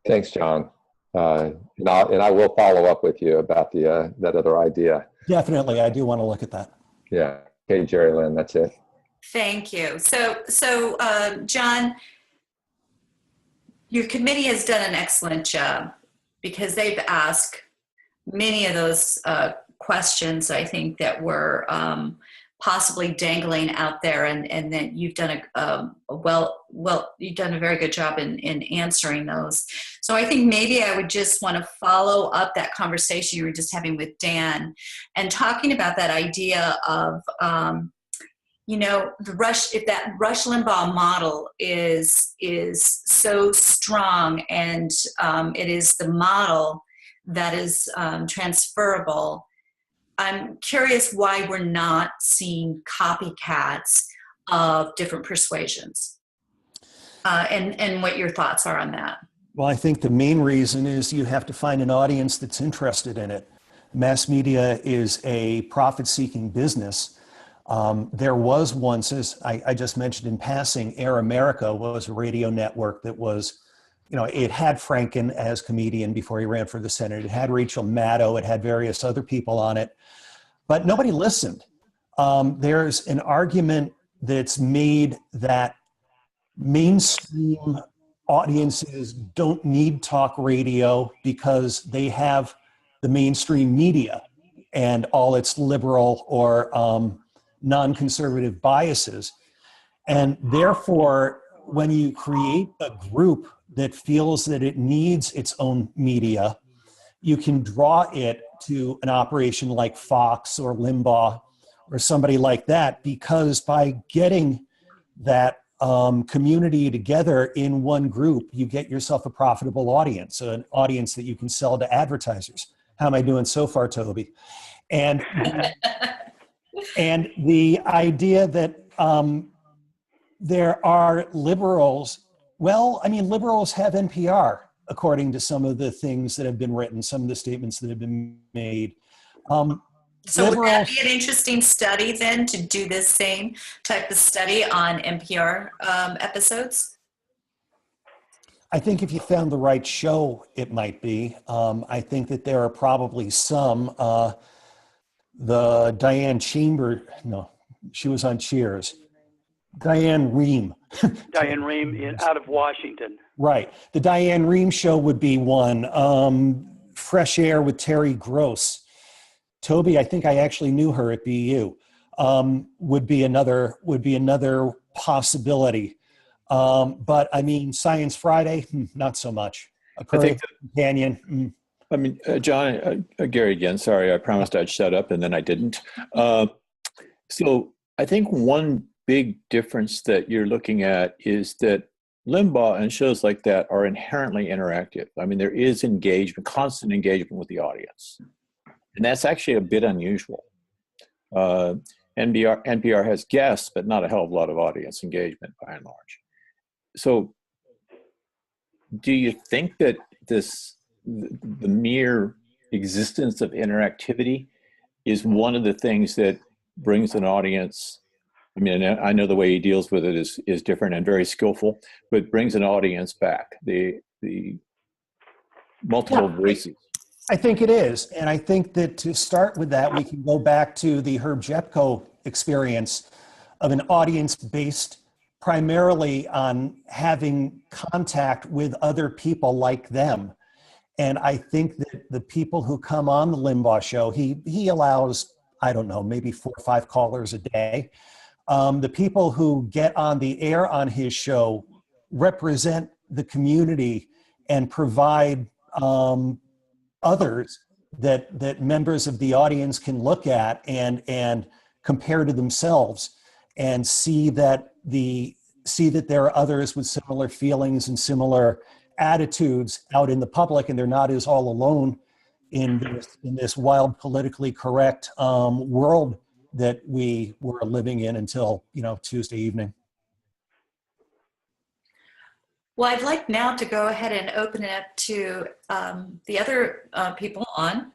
S5: Thanks, John. And I will follow up with you about that other idea.
S2: Definitely, I do want to look at that.
S5: Yeah. Okay, Jerry Lynn, that's it.
S1: Thank you. So John, your committee has done an excellent job because they've asked many of those questions, I think, that were possibly dangling out there, and then you've done you've done a very good job in answering those. So I think maybe I would just want to follow up that conversation you were just having with Dan and talking about that idea of if that Rush Limbaugh model is so strong, and it is the model that is transferable, I'm curious why we're not seeing copycats of different persuasions, and what your thoughts are on that.
S2: Well, I think the main reason is you have to find an audience that's interested in it. Mass media is a profit-seeking business. There was once, as I just mentioned in passing, Air America was a radio network that was it had Franken as comedian before he ran for the Senate. It had Rachel Maddow. It had various other people on it, but nobody listened. There's an argument that's made that mainstream audiences don't need talk radio because they have the mainstream media and all its liberal or non-conservative biases. And therefore, when you create a group that feels that it needs its own media, you can draw it to an operation like Fox or Limbaugh or somebody like that, because by getting that community together in one group, you get yourself a profitable audience, an audience that you can sell to advertisers. How am I doing so far, Toby? And and the idea that there are liberals, well, I mean, liberals have NPR, according to some of the things that have been written, some of the statements that have been made.
S1: So would that be an interesting study then, to do this same type of study on NPR episodes?
S2: I think if you found the right show, it might be. I think that there are probably some. The Diane Chamber, no, she was on Cheers. Diane Rehm.
S3: Diane Rehm out of Washington.
S2: Right. The Diane Rehm show would be one. Fresh Air with Terry Gross. Toby, I think I actually knew her at BU. Would be another possibility. But I mean, Science Friday, not so much.
S4: I think
S2: Companion.
S4: I mean, John, Gary again, sorry, I promised I'd shut up and then I didn't. So I think one big difference that you're looking at is that Limbaugh and shows like that are inherently interactive. I mean, there is engagement, constant engagement with the audience. And that's actually a bit unusual. NPR has guests, but not a hell of a lot of audience engagement by and large. So do you think that the mere existence of interactivity is one of the things that brings an audience? I mean, I know the way he deals with it is different and very skillful, but brings an audience back, the multiple voices.
S2: I think it is. And I think that to start with that, we can go back to the Herb Jepko experience of an audience based primarily on having contact with other people like them. And I think that the people who come on the Limbaugh show, he allows, I don't know, maybe 4 or 5 callers a day. The people who get on the air on his show represent the community and provide others that members of the audience can look at and compare to themselves and see that there are others with similar feelings and similar attitudes out in the public, and they're not as all alone in this wild, politically correct world that we were living in until Tuesday evening.
S1: Well, I'd like now to go ahead and open it up to the other people on.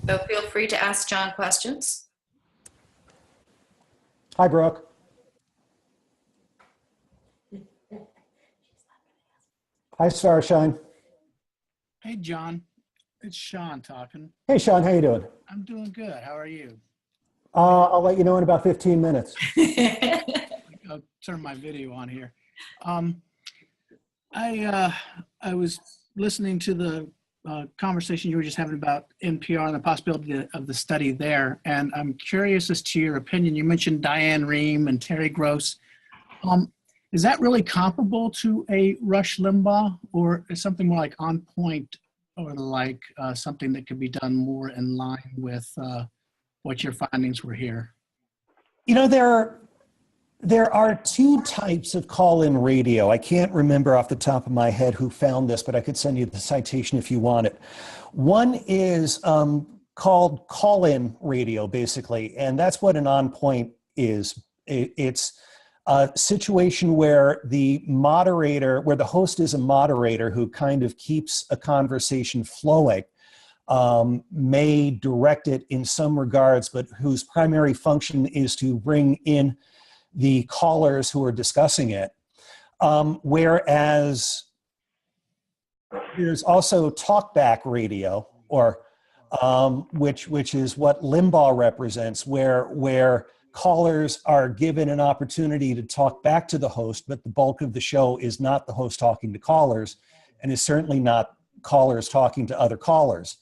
S1: So feel free to ask John questions.
S2: Hi, Brooke. Hi, Starshine.
S6: Hey, John. It's Sean talking.
S2: Hey, Sean. How you doing?
S6: I'm doing good. How are you?
S2: I'll let you know in about 15 minutes.
S6: I'll turn my video on here. I was listening to the conversation you were just having about NPR and the possibility of the study there, and I'm curious as to your opinion. You mentioned Diane Rehm and Terry Gross. Is that really comparable to a Rush Limbaugh, or is something more like On Point, or like something that could be done more in line with what your findings were here?
S2: There are 2 types of call-in radio. I can't remember off the top of my head who found this, but I could send you the citation if you want it. One is called call-in radio, basically, and that's what an On Point is. It's a situation where the host is a moderator who kind of keeps a conversation flowing, may direct it in some regards, but whose primary function is to bring in the callers who are discussing it. Whereas there's also talkback radio, or which is what Limbaugh represents, where callers are given an opportunity to talk back to the host, but the bulk of the show is not the host talking to callers, and is certainly not callers talking to other callers.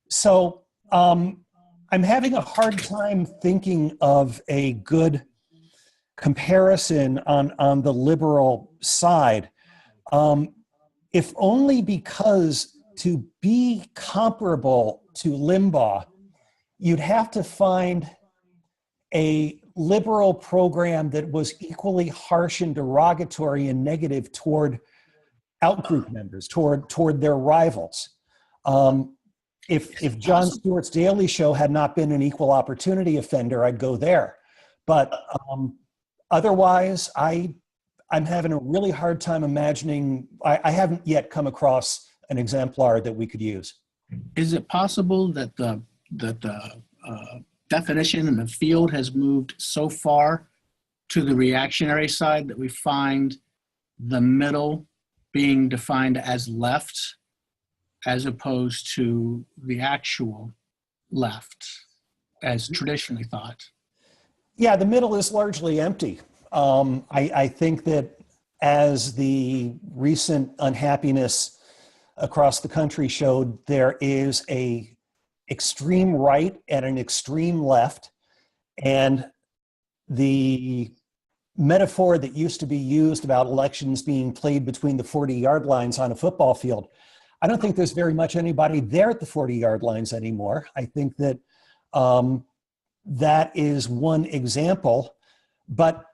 S2: So I'm having a hard time thinking of a good comparison on the liberal side, if only because to be comparable to Limbaugh, you'd have to find a liberal program that was equally harsh and derogatory and negative toward outgroup members, toward their rivals. If Jon Stewart's Daily Show had not been an equal opportunity offender, I'd go there. But otherwise, I'm having a really hard time imagining. I haven't yet come across an exemplar that we could use.
S6: Is it possible that the definition in the field has moved so far to the reactionary side that we find the middle being defined as left as opposed to the actual left as traditionally thought?
S2: Yeah, the middle is largely empty. I think that as the recent unhappiness across the country showed, there is a extreme right and an extreme left, and the metaphor that used to be used about elections being played between the 40-yard lines on a football field, I don't think there's very much anybody there at the 40-yard lines anymore. I think that that is one example, but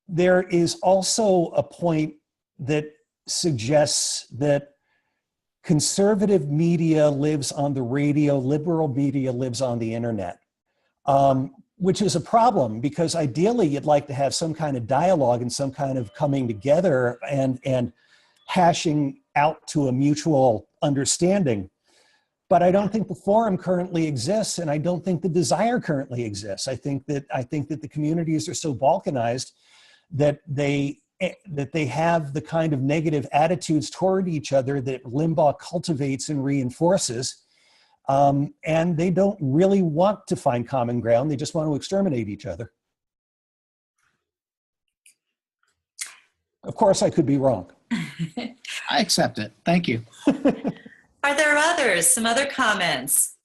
S2: there is also a point that suggests that conservative media lives on the radio, liberal media lives on the internet, which is a problem because ideally you'd like to have some kind of dialogue and some kind of coming together and hashing out to a mutual understanding. But I don't think the forum currently exists, and I don't think the desire currently exists. I think that the communities are so balkanized that they have the kind of negative attitudes toward each other that Limbaugh cultivates and reinforces, and they don't really want to find common ground. They just want to exterminate each other. Of course, I could be wrong.
S6: I accept it. Thank you.
S1: Are there others? Some other comments?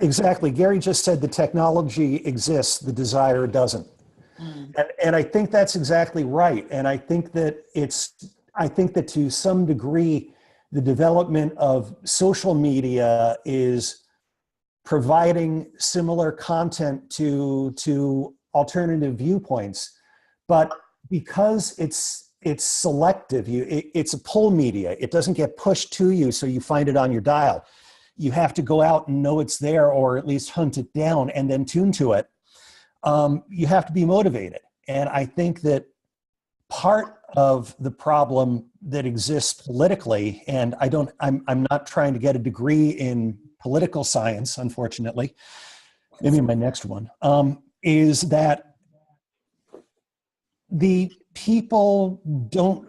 S2: Exactly. Gary just said the technology exists, the desire doesn't. And I think that's exactly right. And I think that to some degree, the development of social media is providing similar content to alternative viewpoints. But because it's selective, it's a pull media. It doesn't get pushed to you, so you find it on your dial. You have to go out and know it's there, or at least hunt it down and then tune to it. You have to be motivated. And I think that part of the problem that exists politically, and I'm not trying to get a degree in political science, unfortunately, maybe my next one, is that the people don't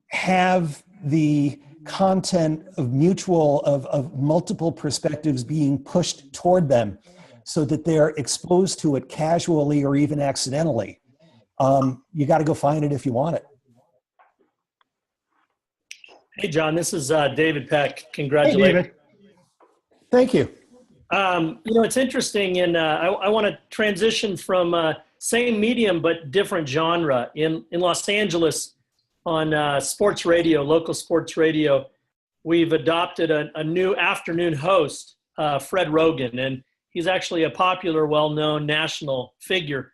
S2: have the content of multiple perspectives being pushed toward them so that they're exposed to it casually or even accidentally. You got to go find it if you want it.
S7: Hey, John, this is David Peck. Congratulations.
S2: Hey, David. Thank you.
S7: It's interesting, and I want to transition from same medium but different genre. In Los Angeles, on sports radio, local sports radio, we've adopted a new afternoon host, Fred Rogan, and he's actually a popular, well-known national figure.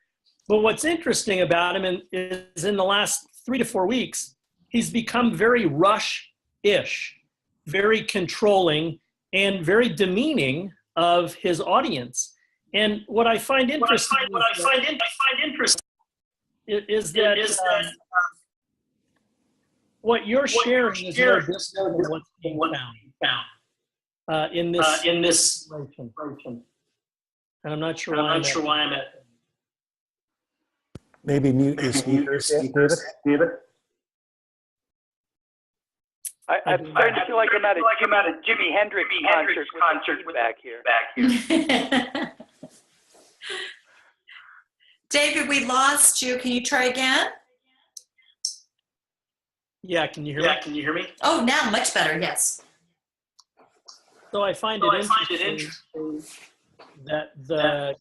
S7: But what's interesting about him is in the last 3 to 4 weeks, he's become very Rush-ish, very controlling, and very demeaning of his audience. And what I find interesting is that what you're sharing is no different than what's being found in this situation. And I'm not sure why I'm at.
S2: Maybe mute your speakers, David.
S3: I'm starting to feel like I'm at a Jimi Hendrix concert with back here.
S1: David, we lost you. Can you try again?
S7: Yeah, can you hear me?
S1: Oh, now much better. Yes.
S7: So I find it interesting that the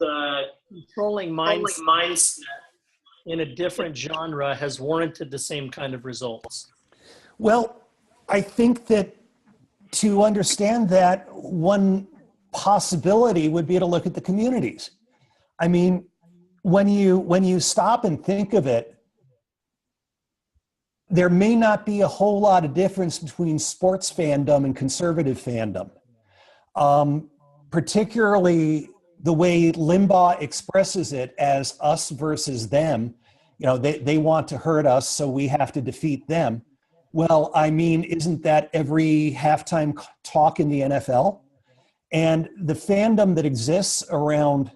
S7: controlling mindset in a different genre has warranted the same kind of results.
S2: Well, I think that to understand that, one possibility would be to look at the communities. I mean, when you stop and think of it, there may not be a whole lot of difference between sports fandom and conservative fandom. Particularly the way Limbaugh expresses it as us versus them. You know, they want to hurt us, so we have to defeat them. Well, I mean, isn't that every halftime talk in the NFL? And the fandom that exists around,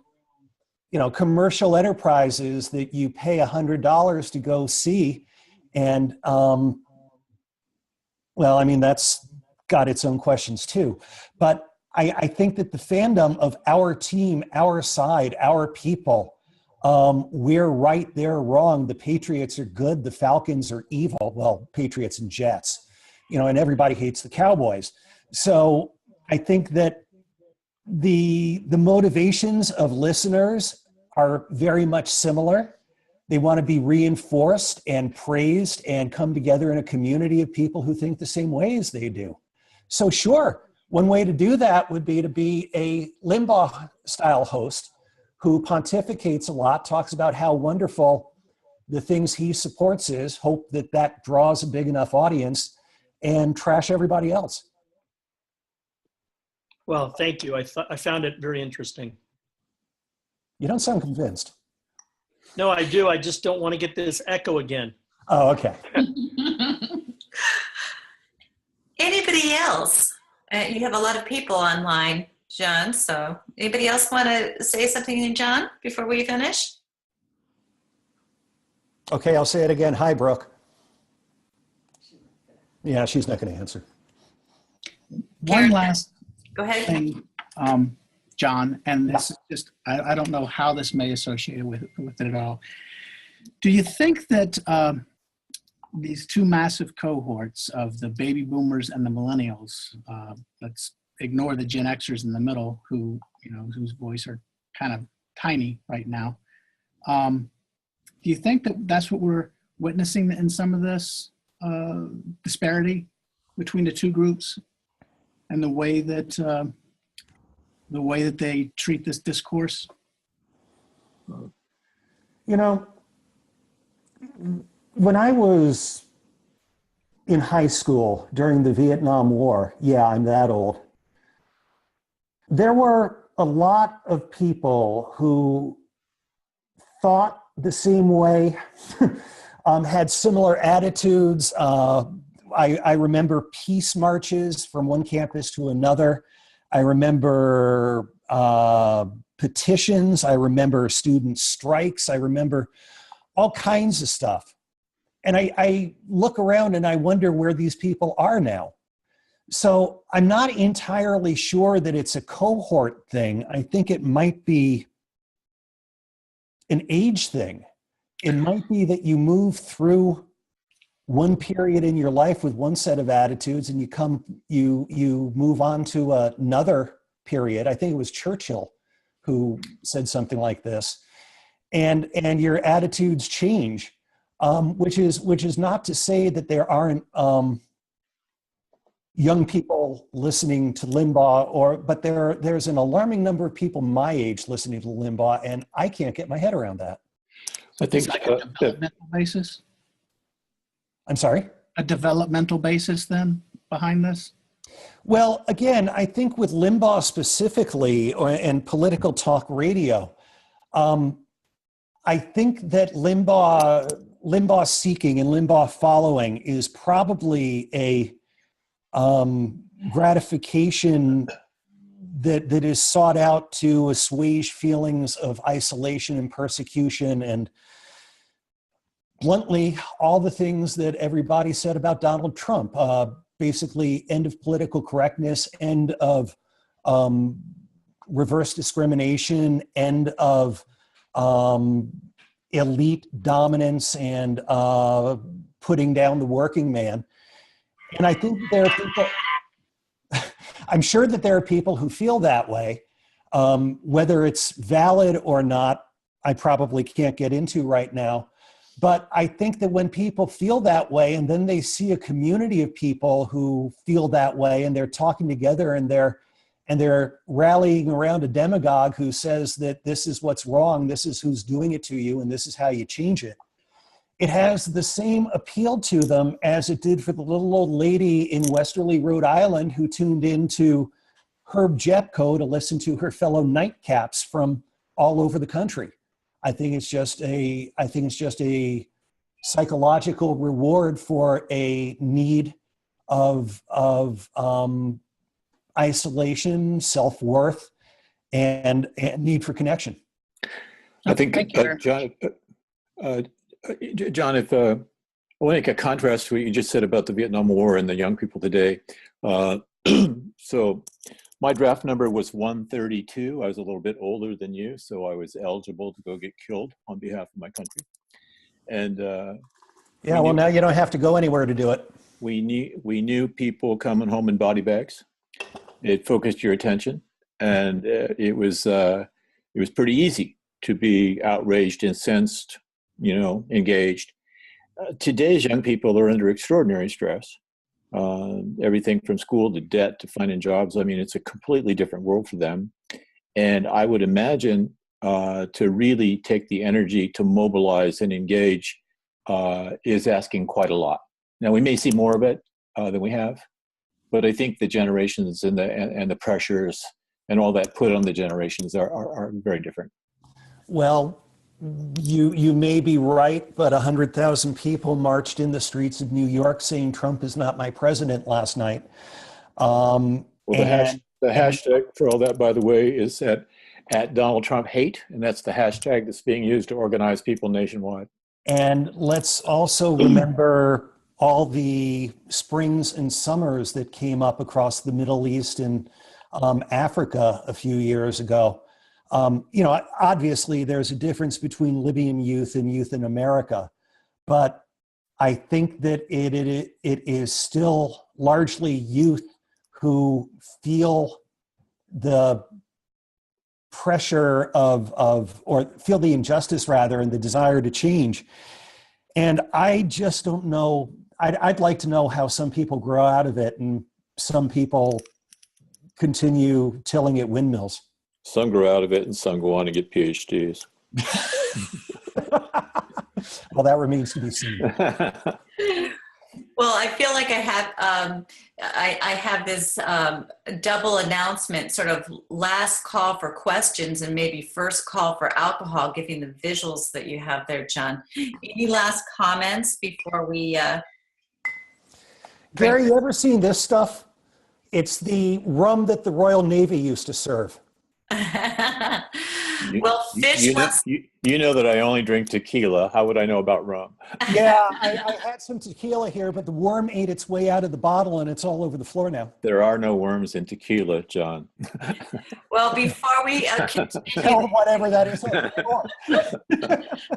S2: you know, commercial enterprises that you pay $100 to go see, and well, I mean, that's got its own questions too. But I think that the fandom of our team, our side, our people, we're right, they're wrong. The Patriots are good, the Falcons are evil. Well, Patriots and Jets, you know, and everybody hates the Cowboys. So I think that the motivations of listeners are very much similar. They want to be reinforced and praised and come together in a community of people who think the same way as they do. So sure, one way to do that would be to be a Limbaugh-style host who pontificates a lot, talks about how wonderful the things he supports is, hope that that draws a big enough audience, and trash everybody else.
S7: Well, thank you. I found it very interesting.
S2: You don't sound convinced.
S7: No, I do. I just don't want to get this echo again.
S2: Oh, okay.
S1: Anybody else? You have a lot of people online, John, so anybody else want to say something, John, before we finish?
S2: Okay, I'll say it again. Hi, Brooke. Yeah, she's not going to answer.
S6: One last
S1: Go ahead.
S6: thing, John, and this is just, I don't know how this may associate with it at all. Do you think that these two massive cohorts of the baby boomers and the millennials, let's ignore the Gen Xers in the middle who, you know, whose voice are kind of tiny right now. Do you think that that's what we're witnessing in some of this disparity between the two groups and the way that they treat this discourse?
S2: You know, when I was in high school during the Vietnam War, yeah, I'm that old, there were a lot of people who thought the same way, had similar attitudes. I remember peace marches from one campus to another. I remember petitions. I remember student strikes. I remember all kinds of stuff. And I look around and I wonder where these people are now. So I'm not entirely sure that it's a cohort thing. I think it might be an age thing. It might be that you move through one period in your life with one set of attitudes and you move on to another period. I think it was Churchill who said something like this. And your attitudes change. Which is not to say that there aren't young people listening to Limbaugh, but there's an alarming number of people my age listening to Limbaugh, and I can't get my head around that.
S4: I think
S6: It's like a developmental basis?
S2: I'm sorry?
S6: A developmental basis then behind this?
S2: Well, again, I think with Limbaugh specifically, and political talk radio, I think that Limbaugh seeking and Limbaugh following is probably a gratification that is sought out to assuage feelings of isolation and persecution, and bluntly, all the things that everybody said about Donald Trump. basically end of political correctness, end of reverse discrimination, end of elite dominance and putting down the working man. And I think there are people, I'm sure that there are people who feel that way. Whether it's valid or not, I probably can't get into right now. But I think that when people feel that way and then they see a community of people who feel that way and they're talking together and they're rallying around a demagogue who says that this is what's wrong, this is who's doing it to you, and this is how you change it, it has the same appeal to them as it did for the little old lady in Westerly, Rhode Island, who tuned into Herb Jepko to listen to her fellow nightcaps from all over the country. I think it's just a psychological reward for a need of isolation, self-worth, and need for connection.
S4: I think, John, if I want to make a contrast to what you just said about the Vietnam War and the young people today. So my draft number was 132. I was a little bit older than you, so I was eligible to go get killed on behalf of my country. And
S2: yeah, well, now you don't have to go anywhere to do it.
S4: We knew people coming home in body bags. It focused your attention, and it was pretty easy to be outraged, incensed, engaged. Today's young people are under extraordinary stress. Everything from school to debt to finding jobs. I mean, it's a completely different world for them. And I would imagine to really take the energy to mobilize and engage is asking quite a lot. Now, we may see more of it than we have, but I think the generations and the pressures and all that put on the generations are very different.
S2: Well, you may be right, but 100,000 people marched in the streets of New York saying Trump is not my president last night.
S4: Well, the hashtag for all that, by the way, is at Donald Trump hate, and that's the hashtag that's being used to organize people nationwide.
S2: And let's also remember all the springs and summers that came up across the Middle East and Africa a few years ago. Obviously there's a difference between Libyan youth and youth in America, but I think that it is still largely youth who feel the pressure or feel the injustice rather, and the desire to change. And I just don't know, I'd like to know how some people grow out of it and some people continue tilling at windmills.
S4: Some grow out of it and some go on to get PhDs.
S2: Well, that remains to be seen.
S1: Well, I feel like I have this double announcement, sort of last call for questions and maybe first call for alcohol, given the visuals that you have there, John. Any last comments before we...
S2: Gary, you ever seen this stuff? It's the rum that the Royal Navy used to serve.
S1: Well, fish
S4: you know that I only drink tequila. How would I know about rum?
S2: Yeah, I had some tequila here, but the worm ate its way out of the bottle and it's all over the floor now.
S4: There are no worms in tequila, John.
S1: Well, before we
S2: Tell whatever that is.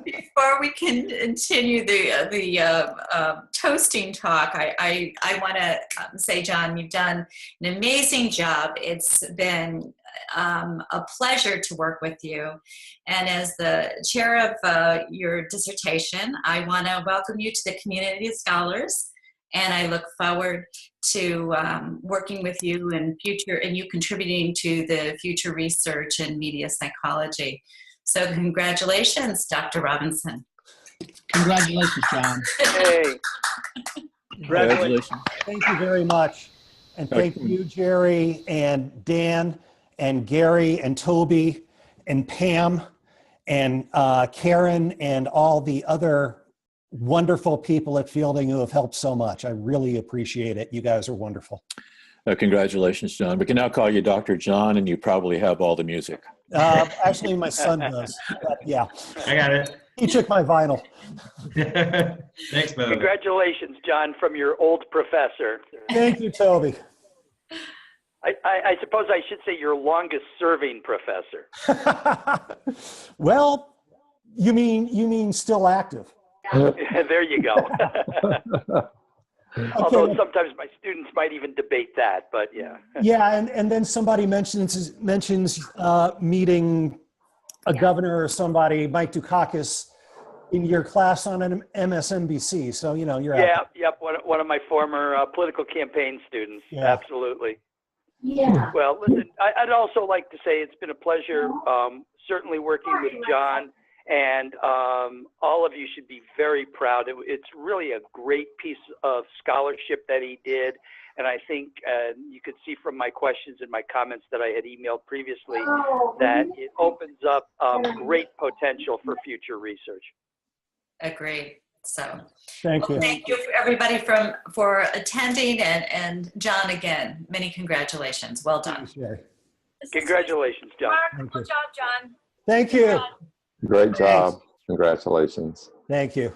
S1: Before we can continue the toasting talk, I want to say, John, you've done an amazing job. It's been a pleasure to work with you. And as the chair of your dissertation, I want to welcome you to the community of scholars. And I look forward to working with you and you contributing to the future research in media psychology. So congratulations, Dr. Robinson.
S6: Congratulations, John.
S3: Hey.
S4: Congratulations.
S2: Thank you very much. And thank you, Jerry and Dan and Gary and Toby and Pam and Karen and all the other wonderful people at Fielding who have helped so much. I really appreciate it. You guys are wonderful.
S4: Congratulations, John. We can now call you Dr. John, and you probably have all the music.
S2: Actually, my son does. But yeah.
S8: I got it.
S2: He took my vinyl.
S8: Thanks, Mo.
S3: Congratulations, John, from your old professor.
S2: Thank you, Toby.
S3: I suppose I should say your longest serving professor.
S2: Well, you mean still active?
S3: There you go. Although sometimes my students might even debate that, but yeah.
S2: Yeah, and then somebody mentions meeting a governor or somebody, Mike Dukakis, in your class on an MSNBC. So, you know, you're out.
S3: Yep. One of my former political campaign students.
S2: Yeah.
S3: Absolutely.
S9: Yeah.
S3: Well, listen, I'd also like to say it's been a pleasure, certainly working with John, and all of you should be very proud. It's really a great piece of scholarship that he did. And I think you could see from my questions and my comments that I had emailed previously that it opens up great potential for future research.
S1: Agreed. So
S2: Thank you.
S1: thank you for everybody for attending, and John, again, many congratulations. Well done.
S3: Congratulations, John.
S9: Remarkable job, John.
S2: Thank you.
S5: Great job. Congratulations.
S2: Thank you.